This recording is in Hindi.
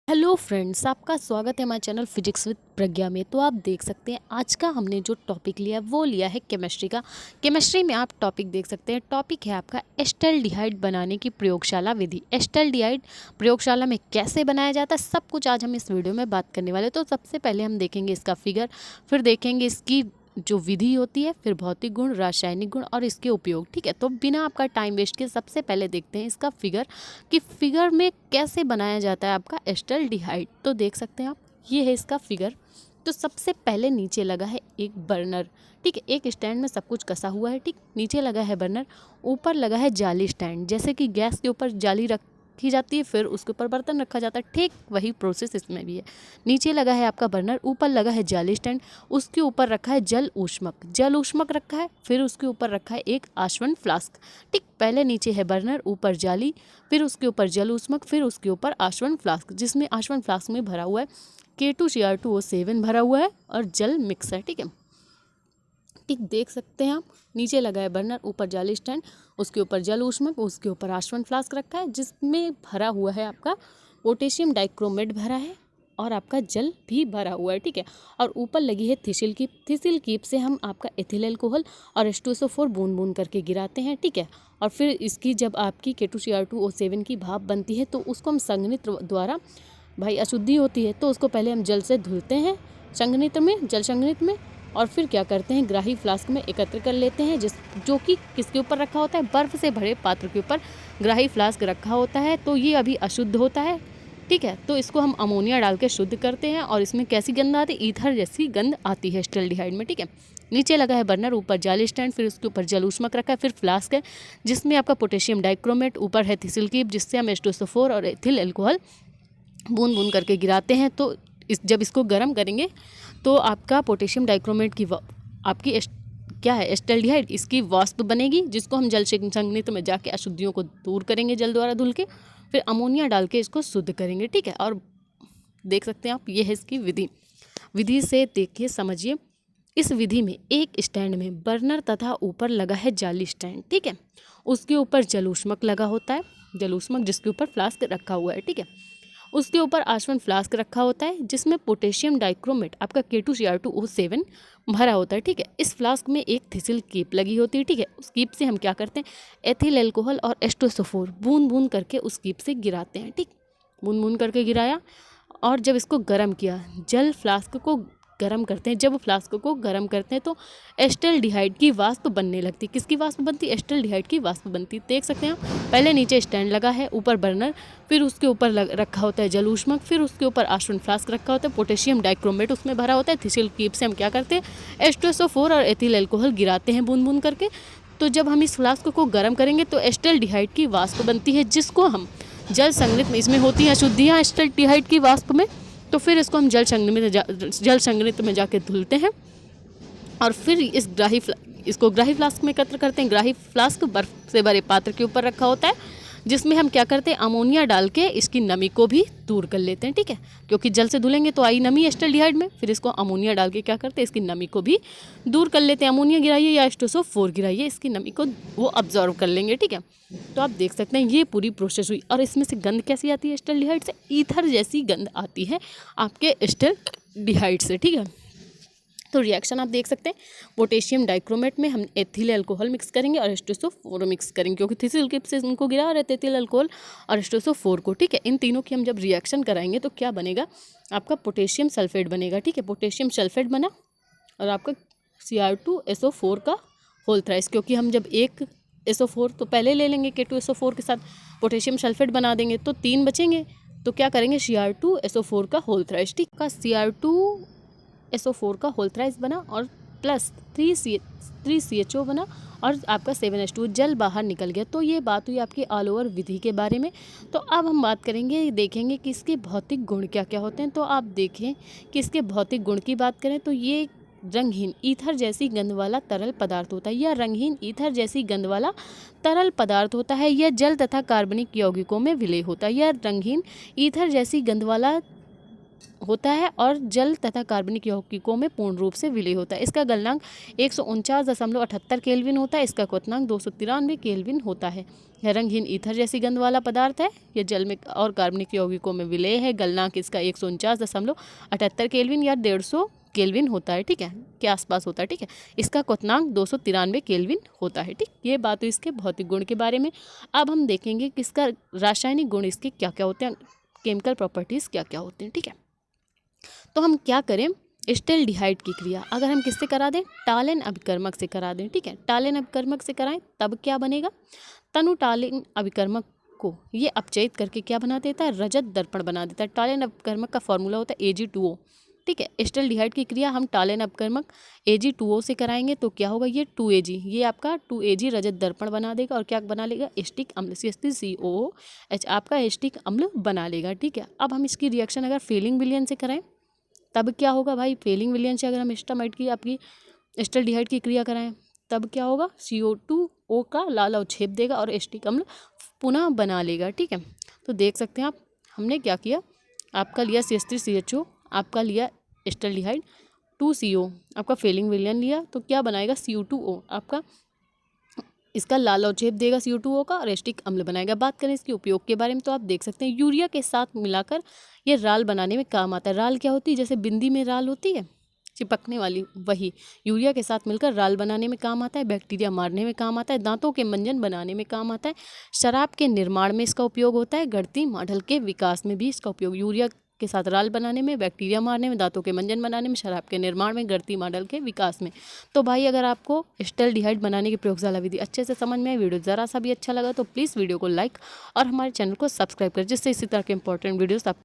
हेलो फ्रेंड्स, आपका स्वागत है हमारे चैनल फिजिक्स विद प्रज्ञा में। तो आप देख सकते हैं आज का हमने जो टॉपिक लिया वो लिया है केमिस्ट्री का। केमिस्ट्री में आप टॉपिक देख सकते हैं, टॉपिक है आपका एस्टल्डिहाइड बनाने की प्रयोगशाला विधि। एस्टल्डिहाइड प्रयोगशाला में कैसे बनाया जाता है सब कुछ आज हम इस वीडियो में बात करने वाले हैं। तो सबसे पहले हम देखेंगे इसका फिगर, फिर देखेंगे इसकी जो विधि होती है, फिर भौतिक गुण, रासायनिक गुण और इसके उपयोग। ठीक है, तो बिना आपका टाइम वेस्ट किए सबसे पहले देखते हैं इसका फिगर कि फिगर में कैसे बनाया जाता है आपका एस्टल्डिहाइड। तो देख सकते हैं आप, ये है इसका फिगर। तो सबसे पहले नीचे लगा है एक बर्नर। ठीक है, एक स्टैंड में सब कुछ कसा हुआ है। ठीक, नीचे लगा है बर्नर, ऊपर लगा है जाली स्टैंड। जैसे कि गैस के ऊपर जाली रखी जाती है, फिर उसके ऊपर बर्तन रखा जाता है, ठीक वही प्रोसेस इसमें भी है। नीचे लगा है आपका बर्नर, ऊपर लगा है जाली स्टैंड, उसके ऊपर रखा है जल ऊष्मक रखा है, फिर उसके ऊपर रखा है एक आश्वन फ्लास्क। ठीक, पहले नीचे है बर्नर, ऊपर जाली, फिर उसके ऊपर जल ऊष्मक, फिर उसके ऊपर आश्वन फ्लास्क, जिसमें आश्वन फ्लास्क में भरा हुआ है K2Cr2O7 भरा हुआ है और जल मिक्स है। ठीक है, ठीक देख सकते हैं आप, नीचे लगा है बर्नर, ऊपर जाली स्टैंड, उसके ऊपर जल ऊष्मक, उसके ऊपर आश्वन फ्लास्क रखा है, जिसमें भरा हुआ है आपका पोटेशियम डाइक्रोमेट भरा है और आपका जल भी भरा हुआ है। ठीक है, और ऊपर लगी है थिसिल कीप। थिसिल कीप से हम आपका एथिल अल्कोहल और H2SO4 बूंद बूंद करके गिराते हैं। ठीक है, और फिर इसकी जब आपकी K2Cr2O7 की भाप बनती है तो उसको हम संघनित्र द्वारा, भाई अशुद्धि होती है तो उसको पहले हम जल से धुलते हैं संघनित्र में, जल संघनित्र में, और फिर क्या करते हैं ग्राही फ्लास्क में एकत्र कर लेते हैं, जो कि किसके ऊपर रखा होता है, बर्फ़ से भरे पात्र के ऊपर ग्राही फ्लास्क रखा होता है। तो ये अभी अशुद्ध होता है। ठीक है, तो इसको हम अमोनिया डाल के शुद्ध करते हैं और इसमें कैसी गंध आती है, ईथर जैसी गंध आती है एस्टल्डिहाइड में। ठीक है, नीचे लगा है बर्नर, ऊपर जाली स्टैंड, फिर उसके ऊपर जल ऊष्मक रखा है, फिर फ्लास्क है जिसमें आपका पोटेशियम डाइक्रोमेट, ऊपर है थिसिल कीप जिससे हम H2SO4 और एथिल अल्कोहल बूंद बूंद करके गिराते हैं। तो जब इसको गर्म करेंगे तो आपका पोटेशियम डाइक्रोमेट की आपकी क्या है एस्टल्डिहाइड, इसकी वाष्प बनेगी, जिसको हम जल संघनित्र में जाके अशुद्धियों को दूर करेंगे जल द्वारा धुल के, फिर अमोनिया डाल के इसको शुद्ध करेंगे। ठीक है, और देख सकते हैं आप, ये है इसकी विधि से देखिए समझिए। इस विधि में एक स्टैंड में बर्नर तथा ऊपर लगा है जाली स्टैंड। ठीक है, उसके ऊपर जलूष्मक लगा होता है, जलूष्मक जिसके ऊपर फ्लास्क रखा हुआ है। ठीक है, उसके ऊपर आश्वन फ्लास्क रखा होता है जिसमें पोटेशियम डाइक्रोमेट आपका K2Cr2O7 भरा होता है। ठीक है, इस फ्लास्क में एक थिसिल कीप लगी होती है। ठीक है, उस कीप से हम क्या करते हैं एथिल अल्कोहल और H2SO4 बूंद बूंद करके उस कीप से गिराते हैं। ठीक, बूंद बूंद करके गिराया और जब इसको गर्म किया, जल फ्लास्क को गर्म करते हैं, जब फ्लास्क को गर्म करते हैं तो एस्टल्डिहाइड की वाष्प बनने लगती। किसकी वाष्प बनती, एस्टल्डिहाइड की वाष्प बनती। देख सकते हैं आप, पहले नीचे स्टैंड लगा है, ऊपर बर्नर, फिर उसके ऊपर रखा होता है जल ऊष्मक, फिर उसके ऊपर आश्वन फ्लास्क रखा होता है, पोटेशियम डाइक्रोमेट उसमें भरा होता है, थिसिल कीप से हम क्या करते हैं H2SO4 और एथिल अल्कोहल गिराते हैं बूंद बूंद करके। तो जब हम इस फ्लास्क को गर्म करेंगे तो एस्टल्डिहाइड की वाष्प बनती है, जिसको हम जल संघनित्र में, इसमें होती हैं अशुद्धियाँ एस्टल्डिहाइड की वाष्प में, तो फिर इसको हम जल संघनित्र में जाके धुलते हैं और फिर इसको ग्राही फ्लास्क में एकत्र करते हैं। ग्राही फ्लास्क बर्फ से भरे पात्र के ऊपर रखा होता है, जिसमें हम क्या करते हैं अमोनिया डाल के इसकी नमी को भी दूर कर लेते हैं। ठीक है, क्योंकि जल से धुलेंगे तो आई नमी एस्टल्डिहाइड में, फिर इसको अमोनिया डाल के क्या करते हैं इसकी नमी को भी दूर कर लेते हैं। अमोनिया गिराइए या H2SO4 गिराइए, इसकी नमी को वो अब्जॉर्व कर लेंगे। ठीक है, तो आप देख सकते हैं ये पूरी प्रोसेस हुई और इसमें से गंध कैसी आती है एस्टल्डिहाइड से, ईथर जैसी गंध आती है आपके एस्टल्डिहाइड से। ठीक है, तो रिएक्शन आप देख सकते हैं, पोटेशियम डाइक्रोमेट में हम एथिल अल्कोहल मिक्स करेंगे और H2SO4 मिक्स करेंगे, क्योंकि थिसिल कीप से उनको गिरा रहे थे एथिल अल्कोहल और H2SO4 को। ठीक है, इन तीनों की हम जब रिएक्शन कराएंगे तो क्या बनेगा, आपका पोटेशियम सल्फेट बनेगा। ठीक है, पोटेशियम सल्फेट बना और आपका Cr2SO4 का होल थ्राइस, क्योंकि हम जब एक SO4 तो पहले ले लेंगे K2SO4 के साथ पोटेशियम सल्फेट बना देंगे तो 3 बचेंगे, तो क्या करेंगे Cr2SO4 का होल थ्राइस। ठीक का Cr2SO4 का होल थ्राइस बना और प्लस 3CHO बना और आपका 7H2 जल बाहर निकल गया। तो ये बात हुई आपकी ऑल ओवर विधि के बारे में। तो अब हम बात करेंगे, देखेंगे कि इसके भौतिक गुण क्या क्या होते हैं। तो आप देखें कि इसके भौतिक गुण की बात करें तो ये रंगहीन ईथर जैसी गंध वाला तरल पदार्थ होता है। यह रंगहीन ईथर जैसी गंध वाला तरल पदार्थ होता है। यह जल तथा कार्बनिक यौगिकों में विलय होता है। यह रंगहीन ईथर जैसी गंध वाला होता है और जल तथा कार्बनिक यौगिकों में पूर्ण रूप से विलय होता है। इसका गलनांक 149.78 केल्विन होता है। इसका क्वथनांक 293 केल्विन होता है। यह रंगहीन ईथर जैसी गंध वाला पदार्थ है। यह जल में और कार्बनिक यौगिकों में विलय है। गलनांक इसका 149.78 केल्विन या 150 केल्विन होता है, ठीक है, के आसपास होता है, ठीक है। इसका क्वथनांक 293 केल्विन होता है, ठीक। ये बात हुई इसके भौतिक गुण के बारे में। अब हम देखेंगे कि इसका रासायनिक गुण इसके क्या क्या होते हैं, केमिकल प्रॉपर्टीज़ क्या क्या होते हैं, ठीक है। तो हम क्या करें, एस्टल्डिहाइड की क्रिया अगर हम किससे करा दें, टालेन अभिकर्मक से करा दें, ठीक है। टालेन अभिकर्मक से कराएं तब क्या बनेगा, तनु टालेन अभिकर्मक को ये अपचयित करके क्या बना देता है, रजत दर्पण बना देता है। टालेन अभिकर्मक का फॉर्मूला होता है Ag2O, ठीक है। एस्टल्डिहाइड की क्रिया हम टालेन अभिकर्मक Ag2O से कराएंगे तो क्या होगा, ये 2Ag, ये आपका 2Ag रजत दर्पण बना देगा और क्या बना लेगा, एस्टिक अम्ल CH3COOH आपका एस्टिक अम्ल बना लेगा, ठीक है। अब हम इसकी रिएक्शन अगर फेलिंग विलयन से कराएं तब क्या होगा भाई, फेलिंग विलयन से अगर हम एस्टामाइड की आपकी एस्टल्डिहाइड की क्रिया कराएं तब क्या होगा, CO2O का लाल अवक्षेप देगा और एस्टिक अम्ल पुनः बना लेगा, ठीक है। तो देख सकते हैं आप, हमने क्या किया, आपका लिया CH3CHO, आपका लिया एस्टल्डिहाइड, 2CO आपका फेलिंग विलयन लिया तो क्या बनाएगा, CO2O आपका इसका लाल अवक्षेप देगा CO2O का और एस्टिक अम्ल बनाएगा। बात करें इसके उपयोग के बारे में तो आप देख सकते हैं यूरिया के साथ मिलाकर ये राल बनाने में काम आता है। राल क्या होती है, जैसे बिंदी में राल होती है चिपकने वाली, वही यूरिया के साथ मिलकर राल बनाने में काम आता है। बैक्टीरिया मारने में काम आता है। दांतों के मंजन बनाने में काम आता है। शराब के निर्माण में इसका उपयोग होता है। गढ़ती मॉडल के विकास में भी इसका उपयोग, यूरिया के साथ राल बनाने में, बैक्टीरिया मारने में, दांतों के मंजन बनाने में, शराब के निर्माण में, गढ़ती मॉडल के विकास में। तो भाई अगर आपको एस्टल्डिहाइड बनाने की प्रयोगशाला विधि अच्छे से समझ में आई, वीडियो ज़रा सा भी अच्छा लगा तो प्लीज़ वीडियो को लाइक और हमारे चैनल को सब्सक्राइब करें, जिससे इसी तरह के इंपॉर्टेंट वीडियोस आप